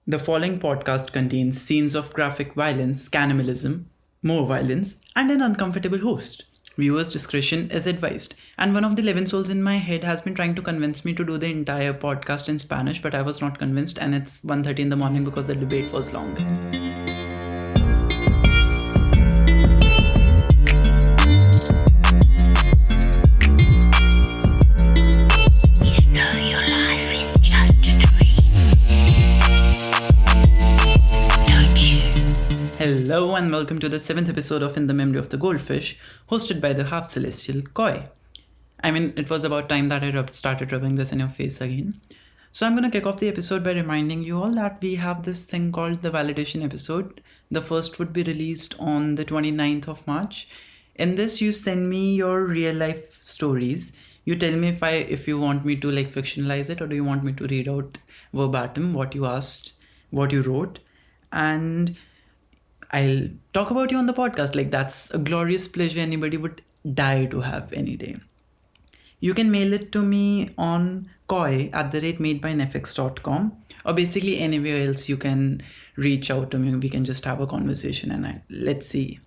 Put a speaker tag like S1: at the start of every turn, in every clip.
S1: The following podcast contains scenes of graphic violence, cannibalism, more violence, and an uncomfortable host. Viewers' discretion is advised. And one of the 11 souls in my head has been trying to convince me to do the entire podcast in Spanish, but I was not convinced, and it's 1:30 in the morning because the debate was long. Hello and welcome to the 7th episode of In the Memory of the Goldfish, hosted by the half-celestial Koi. I mean, it was about time that I started rubbing this in your face again. So I'm going to kick off the episode by reminding you all that we have this thing called the validation episode. The first would be released on the 29th of March. In this, you send me your real life stories. You tell me if you want me to fictionalize it, or do you want me to read out verbatim what you asked, what you wrote, and I'll talk about you on the podcast. That's a glorious pleasure anybody would die to have any day. You can mail it to me on koi@madebyNFX.com, or basically anywhere else you can reach out to me. We can just have a conversation and let's see.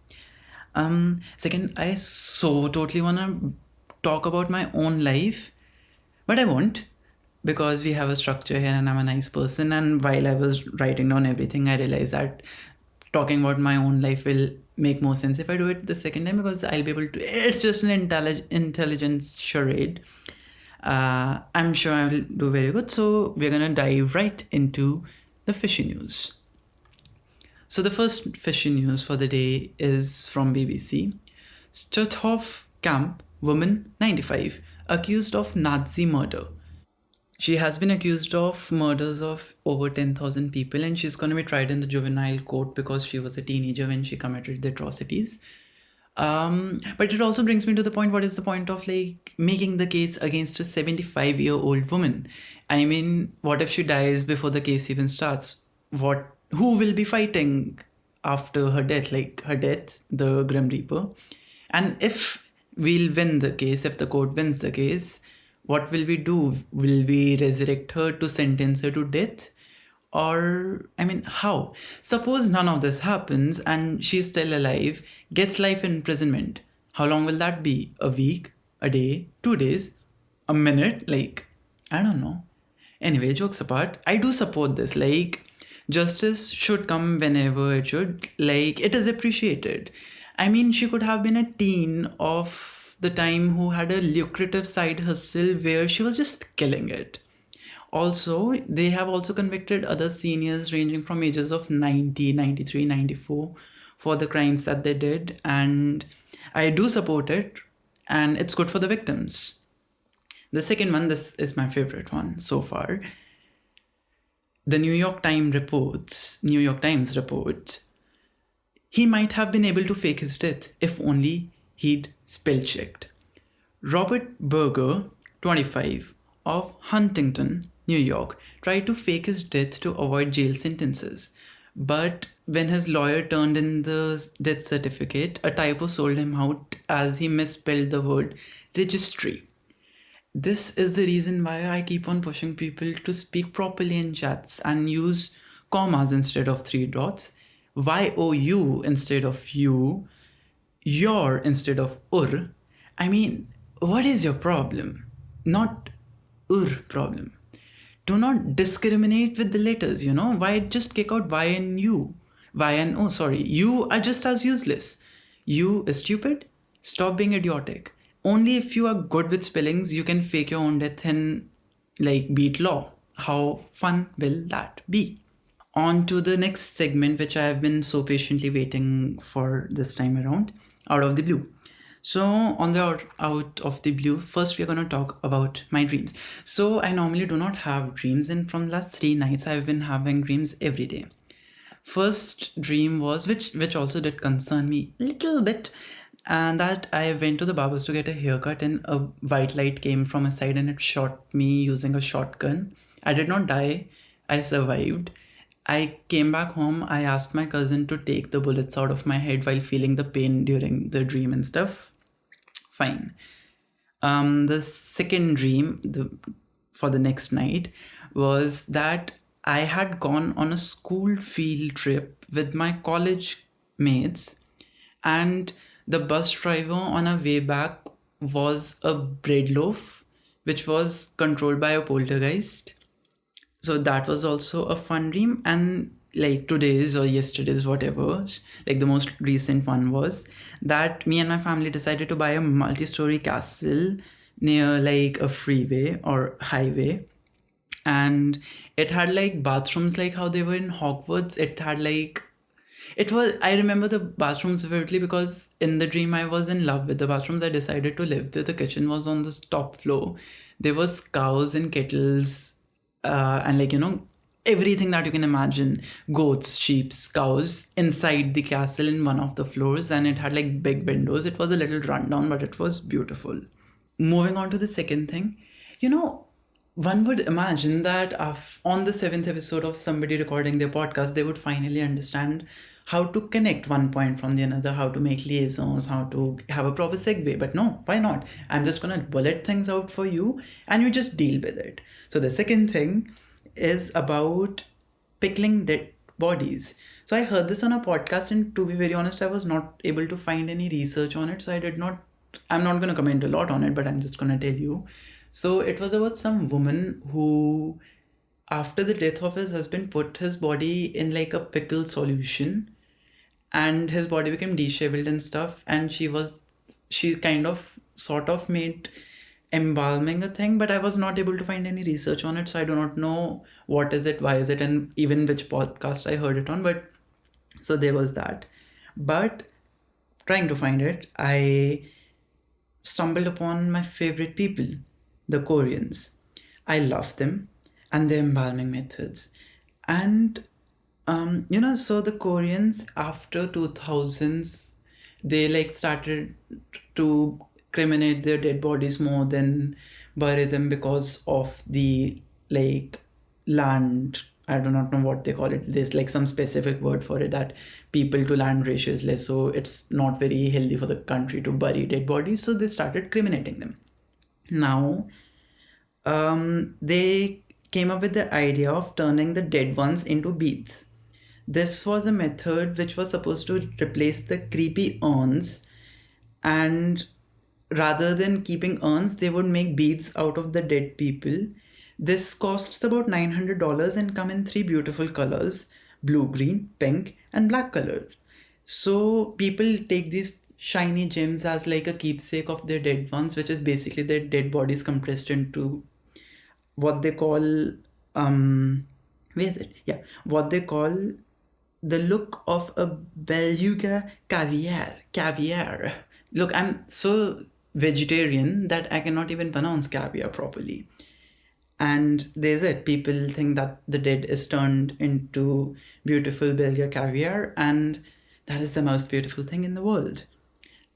S1: Second, I so totally want to talk about my own life, but I won't, because we have a structure here and I'm a nice person. And while I was writing down everything, I realized that talking about my own life will make more sense if I do it the second time, because I'll be able to. It's just an intelligence charade. I'm sure I will do very good. So we're gonna dive right into the fishy news. So the first fishy news for the day is from BBC. Stutthof camp woman 95 accused of Nazi murder. She has been accused of murders of over 10,000 people, and she's going to be tried in the juvenile court because she was a teenager when she committed the atrocities. But it also brings me to the point, what is the point of making the case against a 75-year-old woman? I mean, what if she dies before the case even starts? Who will be fighting after her death? Her death, the Grim Reaper. And if we'll win the case, if the court wins the case, what will we do? Will we resurrect her to sentence her to death? Or, how? Suppose none of this happens and she's still alive, gets life imprisonment. How long will that be? A week? A day? 2 days? A minute? I don't know. Anyway, jokes apart, I do support this. Justice should come whenever it should. It is appreciated. She could have been a teen of the time who had a lucrative side hustle where she was just killing it. Also, they have also convicted other seniors ranging from ages of 90, 93, 94 for the crimes that they did, and I do support it, and it's good for the victims. The second one, this is my favorite one so far. The New York Times reports, he might have been able to fake his death if only he'd spell checked. Robert Berger, 25, of Huntington, New York, tried to fake his death to avoid jail sentences. But when his lawyer turned in the death certificate, a typo sold him out as he misspelled the word registry. This is the reason why I keep on pushing people to speak properly in chats and use commas instead of 3 dots, YOU instead of you, your instead of ur. What is your problem? Not problem. Do not discriminate with the letters, Why just kick out Y and U? You are just as useless. You is stupid? Stop being idiotic. Only if you are good with spellings, you can fake your own death and beat law. How fun will that be? On to the next segment, which I have been so patiently waiting for this time around. Out of the blue. So on the out of the blue, first we're going to talk about my dreams. So I normally do not have dreams, and from the last 3 nights I've been having dreams every day. First dream was, which also did concern me a little bit, and that I went to the barber's to get a haircut, and a white light came from a side and it shot me using a shotgun. I did not die. I survived. I came back home. I asked my cousin to take the bullets out of my head while feeling the pain during the dream and stuff. Fine. The second dream for the next night was that I had gone on a school field trip with my college mates, and the bus driver on our way back was a bread loaf, which was controlled by a poltergeist. So that was also a fun dream. And like today's or yesterday's, whatever, like the most recent one was that me and my family decided to buy a multi-story castle near like a freeway or highway, and it had like bathrooms like how they were in Hogwarts. It had like, it was, I remember the bathrooms vividly because in the dream I was in love with the bathrooms. I decided to live there. The kitchen was on the top floor. There was cows and kettles, and like, everything that you can imagine, goats, sheep, cows inside the castle in one of the floors, and it had like big windows. It was a little rundown, but it was beautiful. Moving on to the second thing, one would imagine that on the seventh episode of somebody recording their podcast, they would finally understand how to connect one point from the another, how to make liaisons, how to have a proper segue. But no, why not? I'm just going to bullet things out for you and you just deal with it. So the second thing is about pickling dead bodies. So I heard this on a podcast, and to be very honest, I was not able to find any research on it. So I'm not going to comment a lot on it, but I'm just going to tell you. So it was about some woman who, after the death of his husband, put his body in like a pickle solution, and his body became disheveled and stuff. And she kind of sort of made embalming a thing, but I was not able to find any research on it. So I do not know what is it, why is it, and even which podcast I heard it on. But so there was that. But trying to find it, I stumbled upon my favorite people, the Koreans. I love them and their embalming methods. And, so the Koreans after 2000s, they like started to cremate their dead bodies more than bury them because of the like land. I do not know what they call it. There's like some specific word for it, that people to land ratio is less. So it's not very healthy for the country to bury dead bodies. So they started cremating them. Now, they came up with the idea of turning the dead ones into beads. This was a method which was supposed to replace the creepy urns, and rather than keeping urns, they would make beads out of the dead people. This costs about $900 and come in 3 beautiful colors: blue, green, pink, and black color. So people take these shiny gems as like a keepsake of their dead ones, which is basically their dead bodies compressed into what they call what they call the look of a beluga caviar. Look, I'm so vegetarian that I cannot even pronounce caviar properly. And there's it. People think that the dead is turned into beautiful beluga caviar, and that is the most beautiful thing in the world.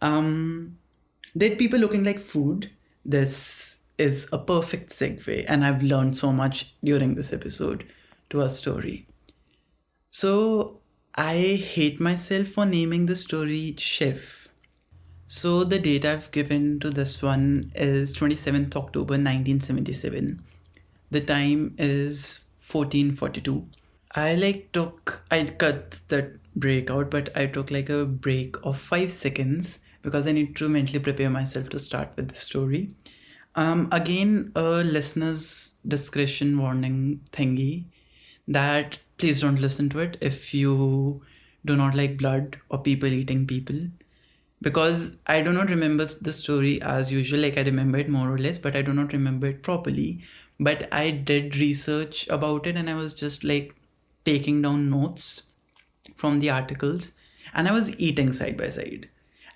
S1: Dead people looking like food. This is a perfect segue, and I've learned so much during this episode to our story. So I hate myself for naming the story Chef. So the date I've given to this one is 27th October 1977. The time is 14:42. I cut that break out, but I took like a break of 5 seconds because I need to mentally prepare myself to start with the story. Again, a listener's discretion warning thingy, that please don't listen to it if you do not like blood or people eating people. Because I do not remember the story as usual. Like, I remember it more or less, but I do not remember it properly. But I did research about it, and I was just like taking down notes from the articles, and I was eating side by side,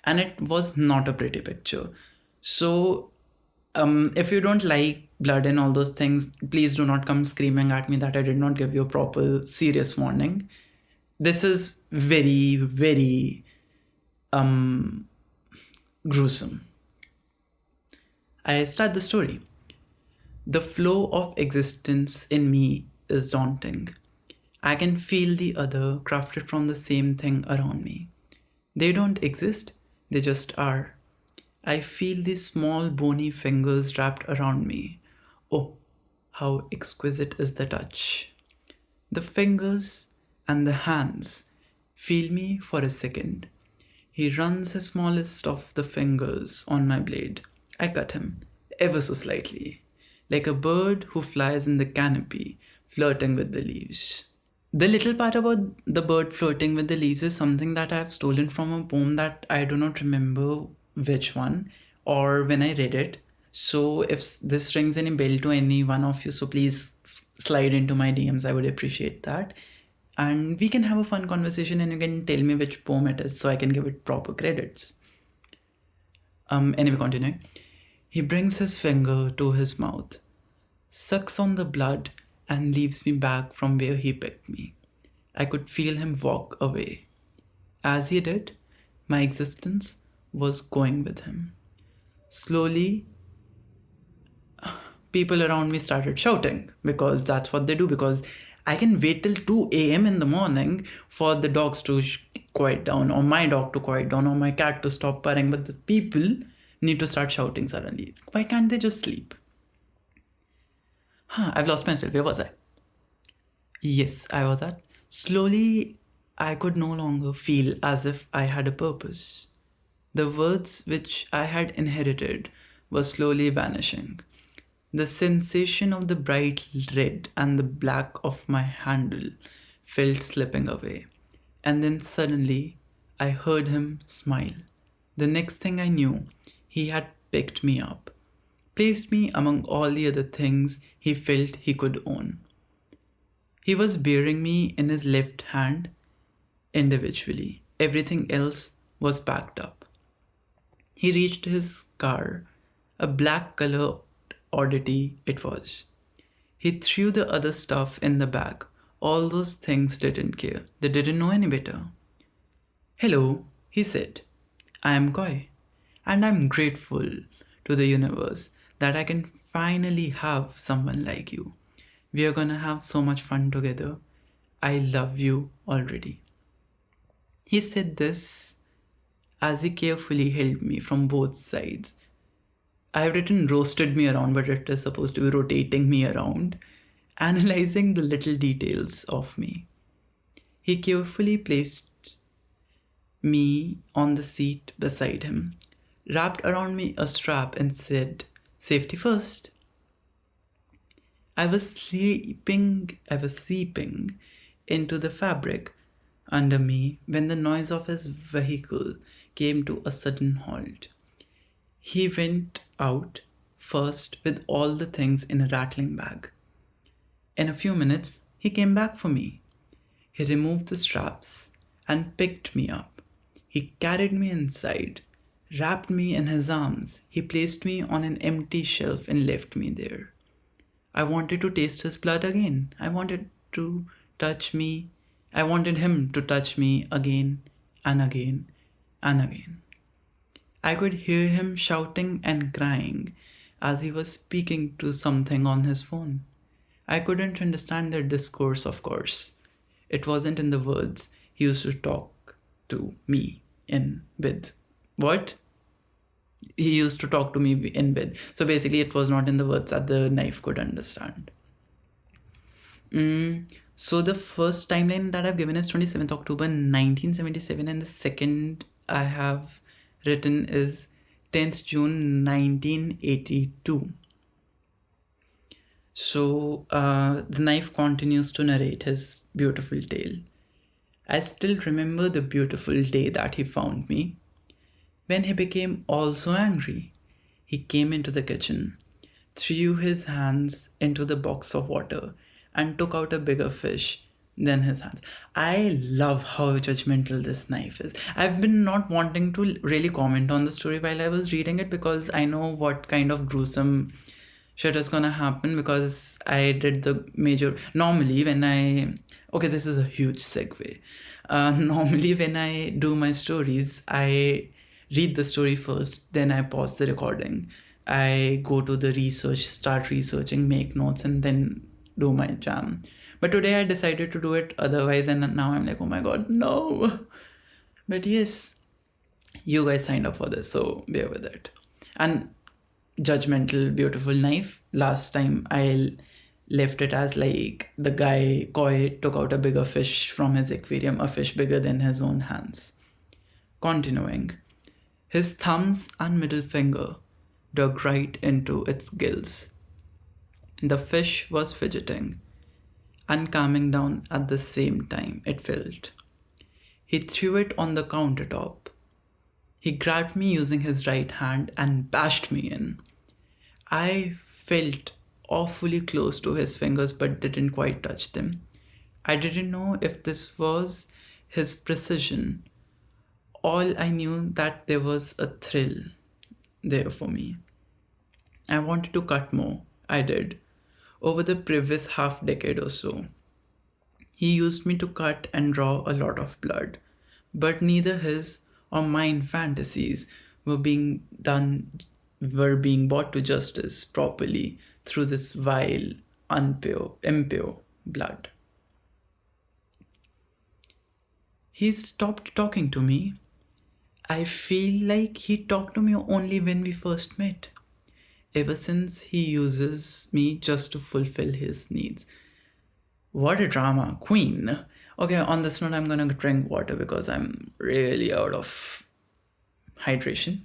S1: and it was not a pretty picture. So if you don't like blood and all those things, please do not come screaming at me that I did not give you a proper serious warning. This is very, very gruesome. I start the story. The flow of existence in me is daunting. I can feel the other crafted from the same thing around me. They don't exist, they just are. I feel these small bony fingers wrapped around me. Oh, how exquisite is the touch. The fingers and the hands feel me for a second. He runs the smallest of the fingers on my blade. I cut him, ever so slightly, like a bird who flies in the canopy, flirting with the leaves. The little part about the bird flirting with the leaves is something that I have stolen from a poem that I do not remember which one or when I read it. So if this rings any bell to any one of you, so please slide into my DMs. I would appreciate that. And we can have a fun conversation and you can tell me which poem it is so I can give it proper credits. Anyway, continuing. He brings his finger to his mouth, sucks on the blood, and leaves me back from where he picked me. I could feel him walk away. As he did, my existence was going with him. Slowly, people around me started shouting because that's what they do. Because I can wait till 2 a.m. in the morning for the dogs to quiet down, or my dog to quiet down, or my cat to stop purring, but the people need to start shouting suddenly. Why can't they just sleep? I've lost myself. Where was I? Yes, I was at. Slowly, I could no longer feel as if I had a purpose. The words which I had inherited were slowly vanishing. The sensation of the bright red and the black of my handle felt slipping away. And then suddenly, I heard him smile. The next thing I knew, he had picked me up, placed me among all the other things he felt he could own. He was bearing me in his left hand individually. Everything else was packed up. He reached his car, a black colored oddity it was. He threw the other stuff in the bag. All those things didn't care. They didn't know any better. Hello, he said. I am Koi, and I'm grateful to the universe that I can finally have someone like you. We are gonna have so much fun together. I love you already. He said this as he carefully held me from both sides. I have written roasted me around, but it is supposed to be rotating me around, analyzing the little details of me. He carefully placed me on the seat beside him, wrapped around me a strap and said, "Safety first." I was sleeping into the fabric under me when the noise of his vehicle came to a sudden halt. He went out first with all the things in a rattling bag. In a few minutes, he came back for me. He removed the straps and picked me up. He carried me inside, wrapped me in his arms. He placed me on an empty shelf and left me there. I wanted to taste his blood again. I wanted him to touch me again and again and again. I could hear him shouting and crying as he was speaking to something on his phone. I couldn't understand their discourse, of course. It wasn't in the words he used to talk to me in with. What? He used to talk to me in bed. So basically it was not in the words that the knife could understand. So the first timeline that I've given is 27th October 1977, and the second I have written is 10th June 1982. So the knife continues to narrate his beautiful tale. I still remember the beautiful day that he found me. When he became also angry, he came into the kitchen, threw his hands into the box of water, and took out a bigger fish than his hands. I love how judgmental this knife is. I've been not wanting to really comment on the story while I was reading it because I know what kind of gruesome shit is gonna happen, because I did the major... Normally when okay, this is a huge segue. Normally when I do my stories, I read the story first, then I pause the recording. I go to the research, start researching, make notes, and then do my jam. But today I decided to do it otherwise, and now I'm like, oh my god, no. But yes, you guys signed up for this, so bear with it. And judgmental, beautiful knife. Last time I'll left it as like the guy Koi took out a bigger fish from his aquarium, a fish bigger than his own hands. Continuing, his thumbs and middle finger dug right into its gills. The fish was fidgeting and calming down at the same time, it felt. He threw it on the countertop. He grabbed me using his right hand and bashed me in. I felt awfully close to his fingers but didn't quite touch them. I didn't know if this was his precision. All I knew that there was a thrill there for me. I wanted to cut more. I did. Over the previous half decade or so, he used me to cut and draw a lot of blood, but neither his or mine fantasies were being brought to justice properly through this vile, impure blood. He stopped talking to me. I feel like he talked to me only when we first met. Ever since, he uses me just to fulfill his needs. What a drama queen. Okay, on this note, I'm gonna drink water because I'm really out of hydration.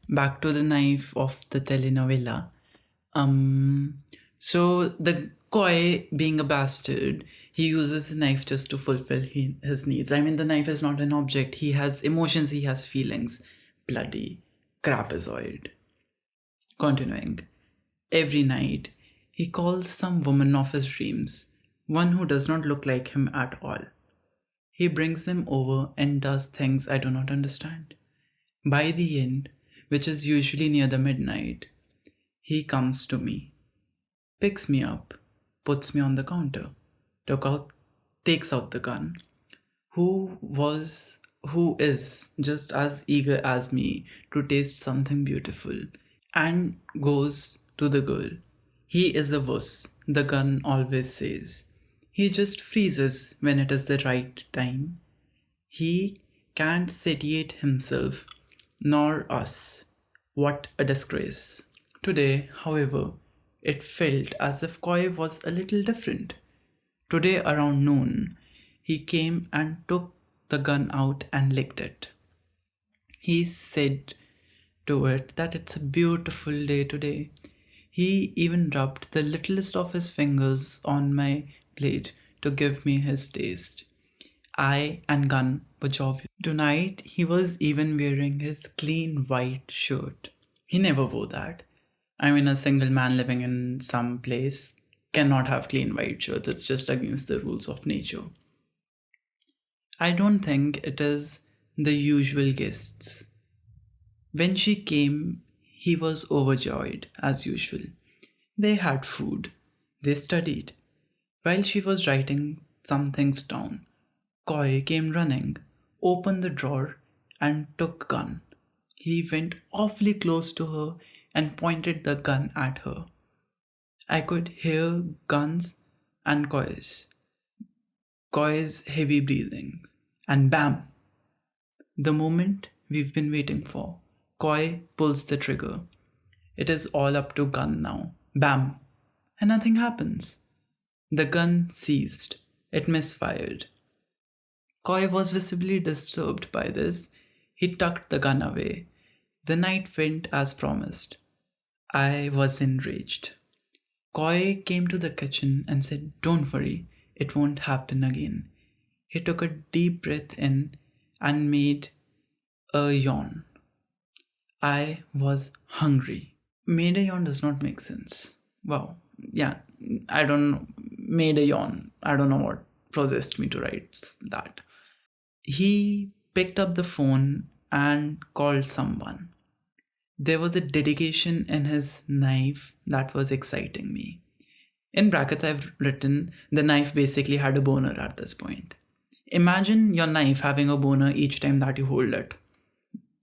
S1: Back to the knife of the telenovela. So the Koi, being a bastard, he uses the knife just to fulfill his needs. I mean, the knife is not an object. He has emotions, he has feelings. Bloody crapazoid. Continuing, every night, he calls some woman of his dreams, one who does not look like him at all. He brings them over and does things I do not understand. By the end, which is usually near the midnight, he comes to me, picks me up, puts me on the counter, takes out the gun, who is just as eager as me to taste something beautiful, and goes to the girl. He is a wuss, the gun always says. He just freezes when it is the right time. He can't satiate himself, nor us. What a disgrace. Today, however, it felt as if Koi was a little different. Today around noon, he came and took the gun out and licked it. He said to it that it's a beautiful day today. He even rubbed the littlest of his fingers on my blade to give me his taste. I and gun were jovial. Tonight, he was even wearing his clean white shirt. He never wore that. I mean, a single man living in some place cannot have clean white shirts. It's just against the rules of nature. I don't think it is the usual guests. When she came, he was overjoyed, as usual. They had food. They studied. While she was writing some things down, Koi came running, opened the drawer, and took gun. He went awfully close to her and pointed the gun at her. I could hear guns and Koi's heavy breathing, and bam! The moment we've been waiting for. Koi pulls the trigger. It is all up to gun now. Bam! And nothing happens. The gun ceased. It misfired. Koi was visibly disturbed by this. He tucked the gun away. The night went as promised. I was enraged. Koi came to the kitchen and said, "Don't worry, it won't happen again." He took a deep breath in and made a yawn. I was hungry. Made a yawn does not make sense. Wow. Yeah, I don't know. Made a yawn. I don't know what possessed me to write that. He picked up the phone and called someone. There was a dedication in his knife that was exciting me. In brackets, I've written, the knife basically had a boner at this point. Imagine your knife having a boner each time that you hold it.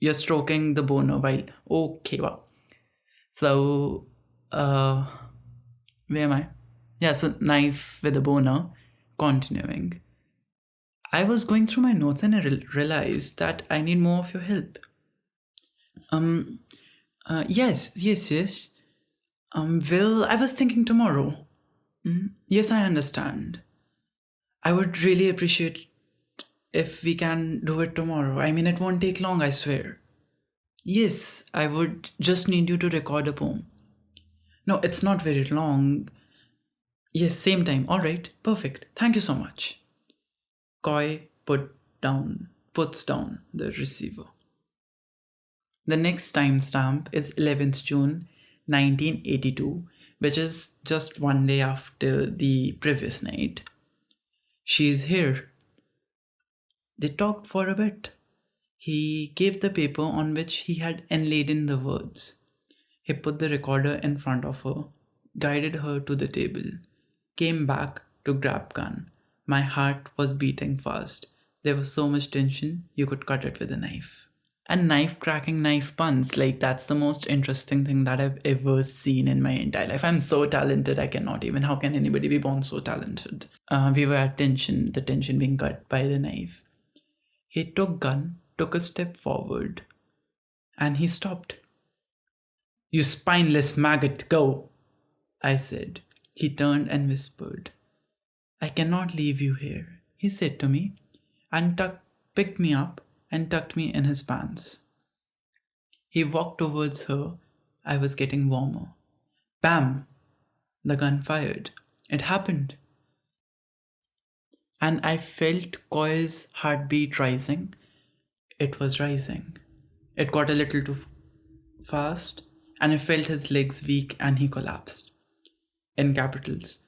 S1: You're stroking the boner while... Okay, wow. So, where am I? Yeah, so knife with a boner. Continuing. I was going through my notes and I realized that I need more of your help. Yes. Well, I was thinking tomorrow. Yes, I understand. I would really appreciate if we can do it tomorrow. I mean, it won't take long, I swear. Yes, I would just need you to record a poem. No, it's not very long. Yes, same time. All right, perfect. Thank you so much. Koi puts down the receiver. The next timestamp is 11th June 1982, which is just one day after the previous night. She's here. They talked for a bit. He gave the paper on which he had enladen the words. He put the recorder in front of her, guided her to the table, came back to grab gun. My heart was beating fast. There was so much tension, you could cut it with a knife. And knife cracking knife puns, like that's the most interesting thing that I've ever seen in my entire life. I'm so talented, I cannot even. How can anybody be born so talented? We were at tension, the tension being cut by the knife. He took a step forward, and he stopped. You spineless maggot, go, I said. He turned and whispered. I cannot leave you here, he said to me, and picked me up and tucked me in his pants. He walked towards her. I was getting warmer. Bam! The gun fired. It happened. And I felt Koi's heartbeat rising. It was rising. It got a little too fast, and I felt his legs weak and he collapsed. In capitals,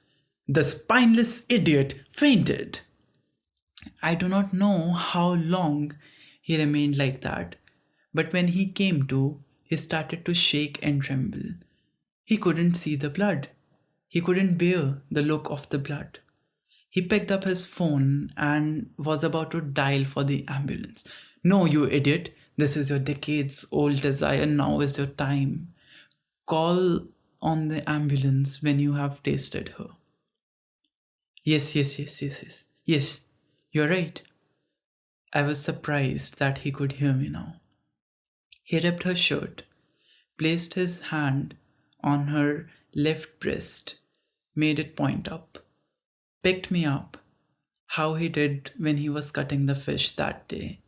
S1: the spineless idiot fainted. I do not know how long he remained like that, but when he came to, he started to shake and tremble. He couldn't see the blood. He couldn't bear the look of the blood. He picked up his phone and was about to dial for the ambulance. No, you idiot. This is your decades-old desire. Now is your time. Call on the ambulance when you have tasted her. Yes. Yes, you're right. I was surprised that he could hear me now. He ripped her shirt, placed his hand on her left breast, made it point up, picked me up, how he did when he was cutting the fish that day.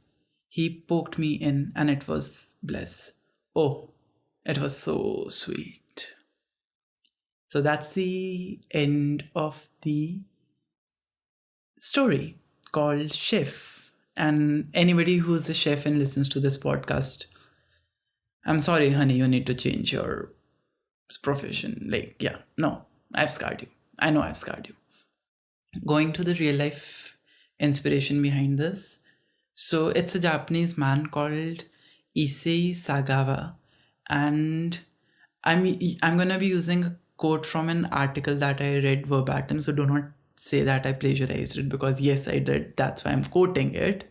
S1: He poked me in and it was bliss. Oh, it was so sweet. So that's the end of the story called Chef. And anybody who's a chef and listens to this podcast, I'm sorry, honey, you need to change your profession. I've scarred you. I know I've scarred you. Going to the real life inspiration behind this. So it's a Japanese man called Issei Sagawa. And I'm gonna be using a quote from an article that I read verbatim. So do not say that I plagiarized it, because yes, I did. That's why I'm quoting it.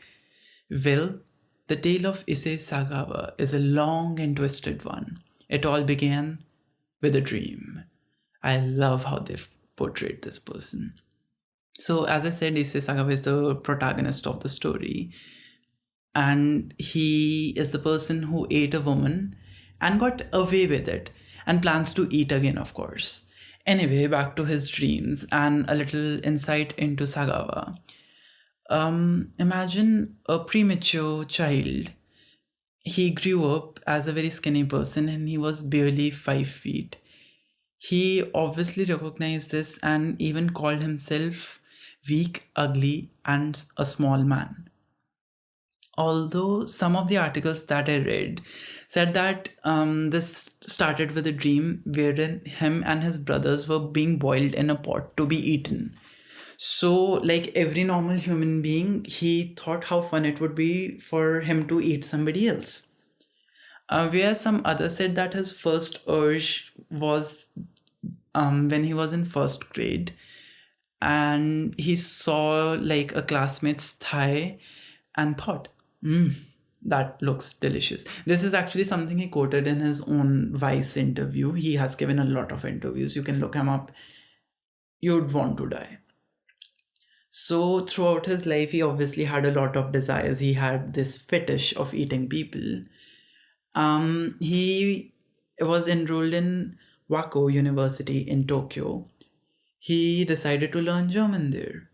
S1: Well, the tale of Issei Sagawa is a long and twisted one. It all began with a dream. I love how they've portrayed this person. So, as I said, Issei Sagawa is the protagonist of the story. And he is the person who ate a woman and got away with it and plans to eat again, of course. Anyway, back to his dreams and a little insight into Sagawa. Imagine a premature child. He grew up as a very skinny person and he was barely 5 feet. He obviously recognized this and even called himself weak, ugly, and a small man. Although some of the articles that I read said that this started with a dream wherein him and his brothers were being boiled in a pot to be eaten. So, like every normal human being, he thought how fun it would be for him to eat somebody else. Whereas some others said that his first urge was when he was in first grade and he saw like a classmate's thigh and thought, that looks delicious. This is actually something he quoted in his own Vice interview. He has given a lot of interviews. You can look him up. You'd want to die. So throughout his life, he obviously had a lot of desires. He had this fetish of eating people. He was enrolled in Wako University in Tokyo. he decided to learn German there.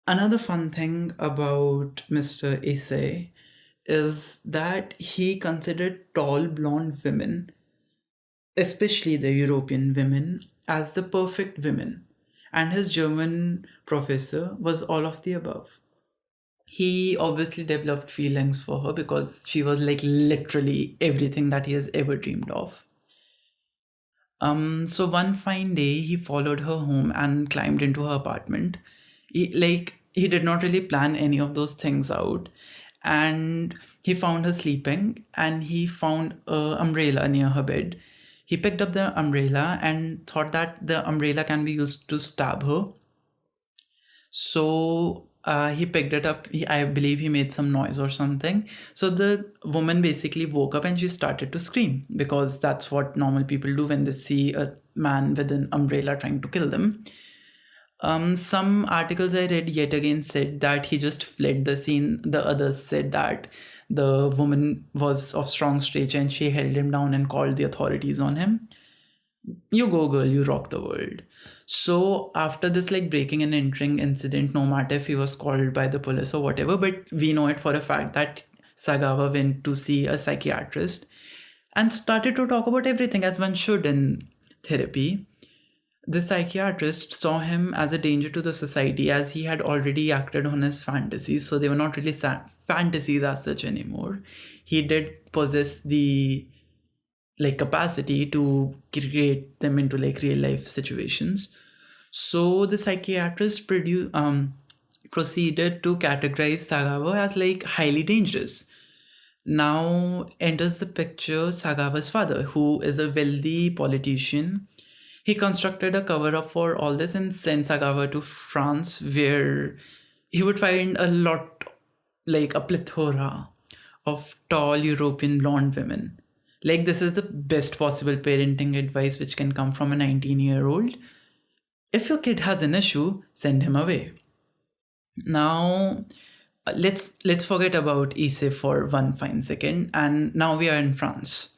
S1: Another fun thing about Mr. Issei is that he considered tall blonde women, especially the European women, as the perfect women. And his German professor was all of the above. He obviously developed feelings for her because she was like literally everything that he has ever dreamed of. So one fine day, he followed her home and climbed into her apartment. He did not really plan any of those things out, and he found her sleeping, and he found a umbrella near her bed. He picked up the umbrella and thought that the umbrella can be used to stab her. So he picked it up. I believe he made some noise or something. So the woman basically woke up and she started to scream because that's what normal people do when they see a man with an umbrella trying to kill them. Some articles I read yet again said that he just fled the scene. The others said that the woman was of strong stature and she held him down and called the authorities on him. You go, girl, you rock the world. So after this like breaking and entering incident, no matter if he was called by the police or whatever, but we know it for a fact that Sagawa went to see a psychiatrist and started to talk about everything as one should in therapy. The psychiatrist saw him as a danger to the society as he had already acted on his fantasies, so they were not really fantasies as such anymore. He did possess the like capacity to create them into like real life situations. So the psychiatrist proceeded to categorize Sagawa as like highly dangerous. Now enters the picture Sagawa's father, who is a wealthy politician. He constructed a cover up for all this and sent Sagawa to France, where he would find a lot, like a plethora of tall European blonde women. Like, this is the best possible parenting advice which can come from a 19-year-old. If your kid has an issue, send him away. Now, let's forget about Issei for one fine second, and now we are in France.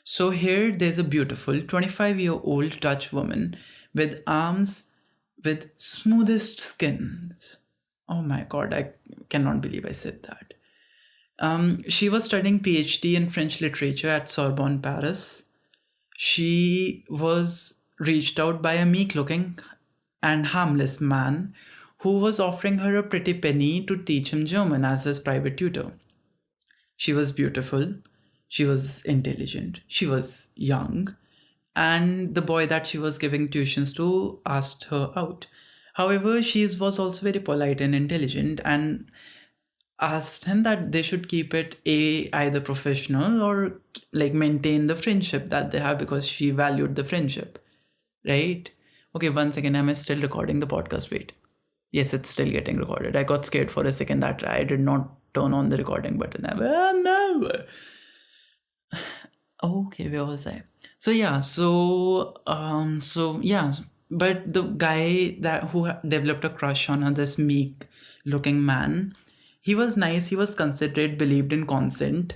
S1: So here there's a beautiful 25-year-old Dutch woman with arms with smoothest skins. Oh my god, I cannot believe I said that. She was studying PhD in French literature at Sorbonne, Paris. She was reached out by a meek-looking and harmless man who was offering her a pretty penny to teach him German as his private tutor. She was beautiful, she was intelligent, she was young, and the boy that she was giving tuitions to asked her out. However, she was also very polite and intelligent and asked him that they should keep it either professional or like maintain the friendship that they have because she valued the friendship, right? Okay, 1 second, am I still recording the podcast? Wait. Yes, it's still getting recorded. I got scared for a second that I did not turn on the recording button. No. Okay, where was I? So yeah, but the guy that who developed a crush on her, this meek looking man, he was nice, he was considerate, believed in consent.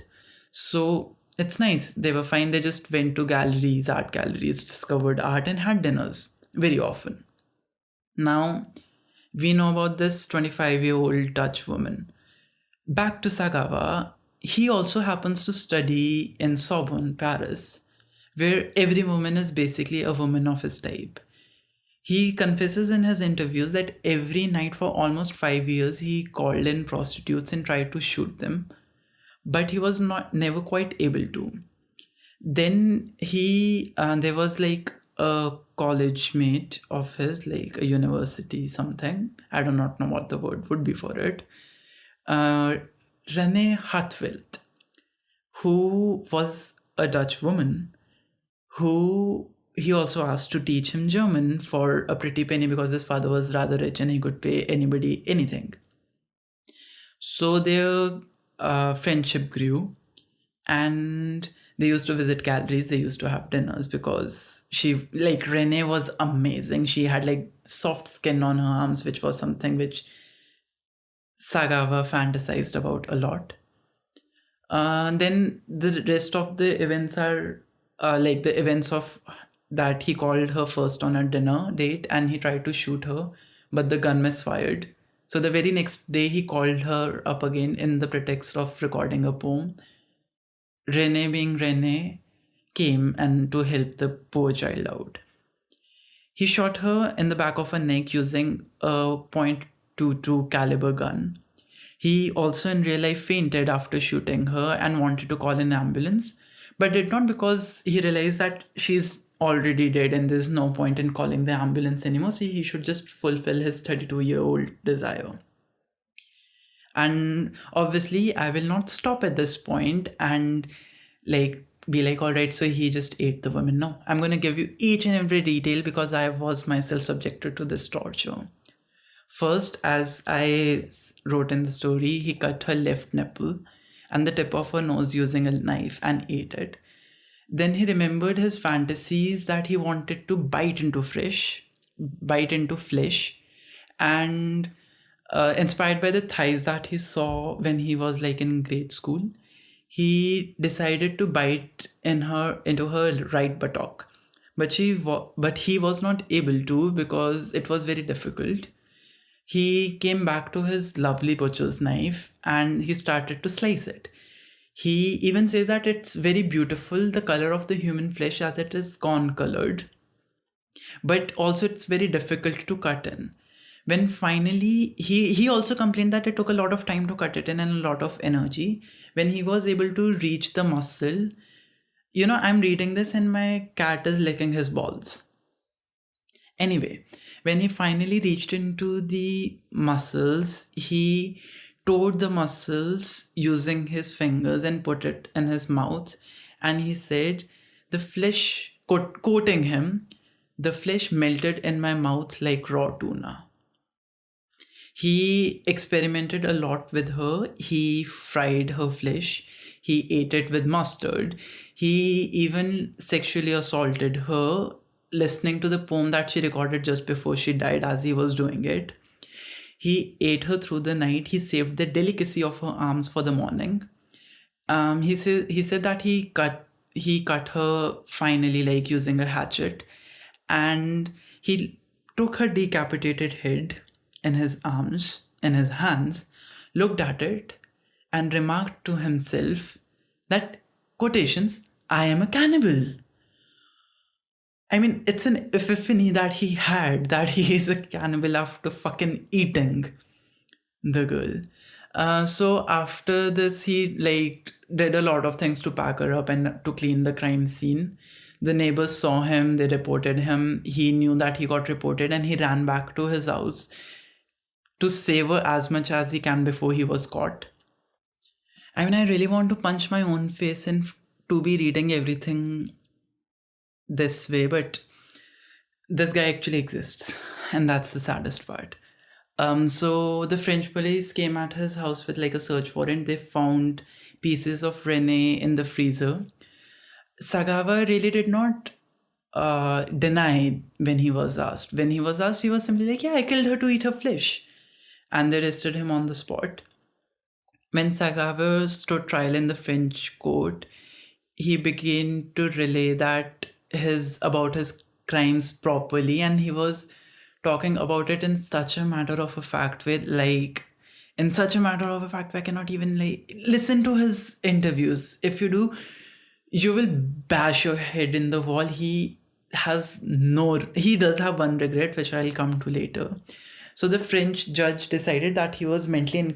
S1: So it's nice. They were fine. They just went to galleries, art galleries, discovered art, and had dinners very often. Now, we know about this 25-year-old Dutch woman. Back to Sagawa, he also happens to study in Sorbonne, Paris, where every woman is basically a woman of his type. He confesses in his interviews that every night for almost 5 years he called in prostitutes and tried to shoot them, but he was never quite able to. Then there was like a college mate of his, like a university something. I do not know what the word would be for it. Renee Hartwilt, who was a Dutch woman, who he also asked to teach him German for a pretty penny because his father was rather rich and he could pay anybody anything. So their friendship grew and they used to visit galleries, they used to have dinners because Renee was amazing. She had like soft skin on her arms, which was something which Sagawa fantasized about a lot. Then the rest of the events are like the events of that he called her first on a dinner date and he tried to shoot her, but the gun misfired. So the very next day, he called her up again in the pretext of recording a poem. Renee, being Renee, came and to help the poor child out. He shot her in the back of her neck using a .22 caliber gun. He also in real life fainted after shooting her and wanted to call an ambulance, but did not, because he realized that she's already dead and there's no point in calling the ambulance anymore, so he should just fulfill his 32-year-old desire. And obviously, I will not stop at this point and be like, all right, so he just ate the woman. No, I'm going to give you each and every detail because I was myself subjected to this torture. First, as I wrote in the story, he cut her left nipple and the tip of her nose using a knife and ate it. Then he remembered his fantasies that he wanted to bite into flesh, and inspired by the thighs that he saw when he was in grade school, he decided to bite into her right buttock. But he was not able to because it was very difficult. He came back to his lovely butcher's knife and he started to slice it. He even says that it's very beautiful, the color of the human flesh, as it is corn colored. But also it's very difficult to cut in. When finally, he also complained that it took a lot of time to cut it in and a lot of energy. When he was able to reach the muscle, I'm reading this and my cat is licking his balls. Anyway, when he finally reached into the muscles, he tore the muscles using his fingers and put it in his mouth. And he said, the flesh, quoting him, the flesh melted in my mouth like raw tuna. He experimented a lot with her. He fried her flesh. He ate it with mustard. He even sexually assaulted her, listening to the poem that she recorded just before she died as he was doing it. He ate her through the night. He saved the delicacy of her arms for the morning. He said that he cut her finally using a hatchet, and he took her decapitated head in his hands, looked at it, and remarked to himself that, quotations, I am a cannibal. I mean, it's an epiphany that he had, that he is a cannibal after fucking eating the girl. So after this, he did a lot of things to pack her up and to clean the crime scene. The neighbors saw him, they reported him. He knew that he got reported and he ran back to his house to savor as much as he can before he was caught. I mean, I really want to punch my own face and to be reading everything this way, but this guy actually exists, and that's the saddest part. So the French police came at his house with a search warrant. They found pieces of Renee in the freezer. Sagawa really did not deny when he was asked. When he was asked, he was simply like, yeah, I killed her to eat her flesh. And they arrested him on the spot. When Sagawa stood trial in the French court, he began to relay about his crimes properly, and he was talking about it in such a matter of a fact way, in such a matter of a fact I cannot even listen to his interviews. If you do, you will bash your head in the wall. He does have one regret, which I'll come to later. So the French judge decided that he was mentally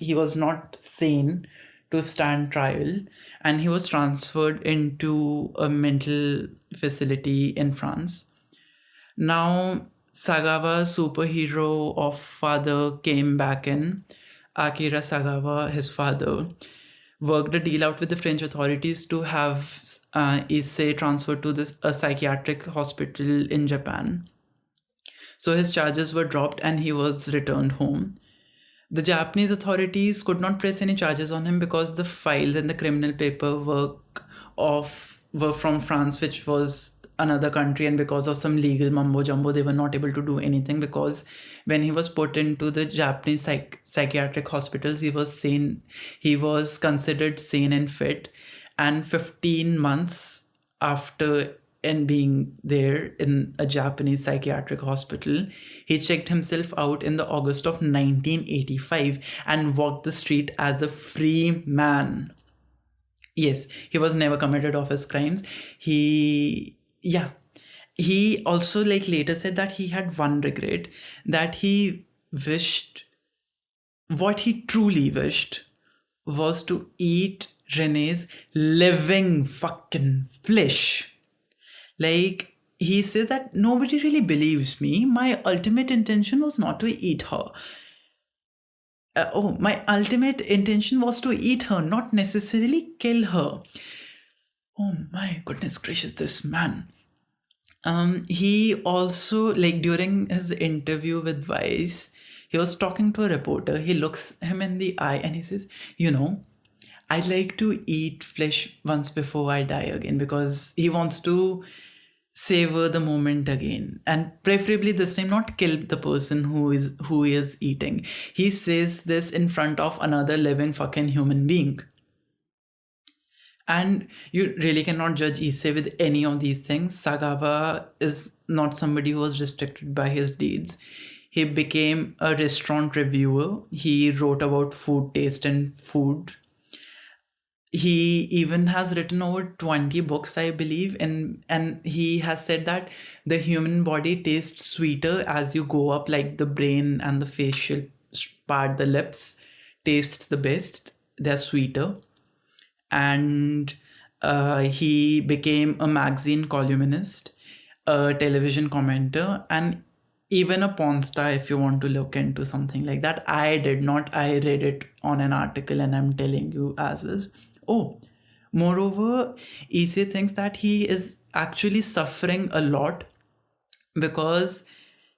S1: he was not sane to stand trial, and he was transferred into a mental facility in France. Now, Sagawa's superhero of father came back in. Akira Sagawa, his father, worked a deal out with the French authorities to have Issei transferred to a psychiatric hospital in Japan. So his charges were dropped and he was returned home. The Japanese authorities could not press any charges on him because the files and the criminal paperwork were from France, which was another country, and because of some legal mumbo jumbo, they were not able to do anything, because when he was put into the Japanese psychiatric hospitals, he was sane. He was considered sane and fit, and 15 months after and being there in a Japanese psychiatric hospital, he checked himself out in the August of 1985 and walked the street as a free man. Yes, he was never committed of his crimes. He also later said that he had one regret, that he wished, what he truly wished was to eat Renee's living fucking flesh. He says that nobody really believes me. My ultimate intention was not to eat her. My ultimate intention was to eat her, not necessarily kill her. Oh my goodness gracious, this man. He also, during his interview with Vice, he was talking to a reporter. He looks him in the eye and he says, I'd like to eat flesh once before I die again, because he wants to savor the moment again, and preferably this time not kill the person who he is eating. He says this in front of another living fucking human being. And you really cannot judge Issei with any of these things. Sagawa is not somebody who was restricted by his deeds. He became a restaurant reviewer. He wrote about food taste and food. He even has written over 20 books, I believe, and he has said that the human body tastes sweeter as you go up, like the brain and the facial part, the lips taste the best. They're sweeter. And he became a magazine columnist, a television commentator, and even a porn star, if you want to look into something like that. I did not. I read it on an article and I'm telling you as is. Oh, moreover, Issei thinks that he is actually suffering a lot because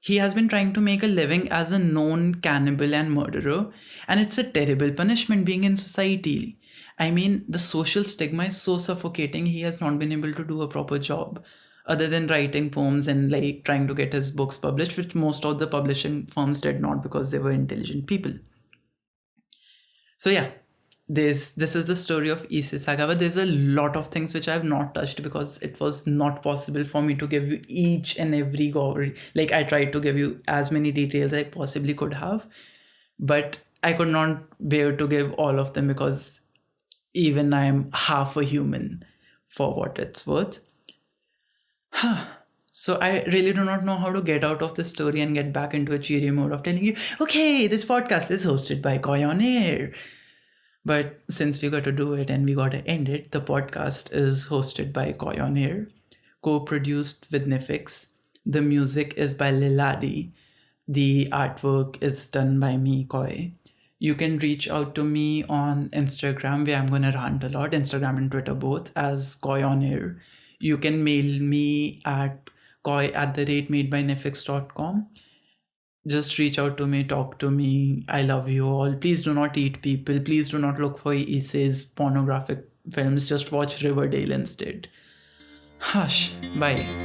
S1: he has been trying to make a living as a known cannibal and murderer, and it's a terrible punishment being in society. I mean, the social stigma is so suffocating, he has not been able to do a proper job other than writing poems and trying to get his books published, which most of the publishing firms did not because they were intelligent people. So yeah, this is the story of Issei Sagawa. There's a lot of things which I have not touched because it was not possible for me to give you each and every gory. I tried to give you as many details I possibly could have, but I could not bear to give all of them because even I am half a human for what it's worth. So I really do not know how to get out of this story and get back into a cheery mode of telling you, okay, this podcast is hosted by Koi on Air. But since we got to do it and we got to end it, the podcast is hosted by Koi on Air, co-produced with Nifix. The music is by Liladi. The artwork is done by me, Koi. You can reach out to me on Instagram, where I'm going to rant a lot, Instagram and Twitter both, as Koi on Air. You can mail me at koi@madebynefix.com. Just reach out to me, talk to me. I love you all. Please do not eat people. Please do not look for Issei's pornographic films. Just watch Riverdale instead. Hush. Bye.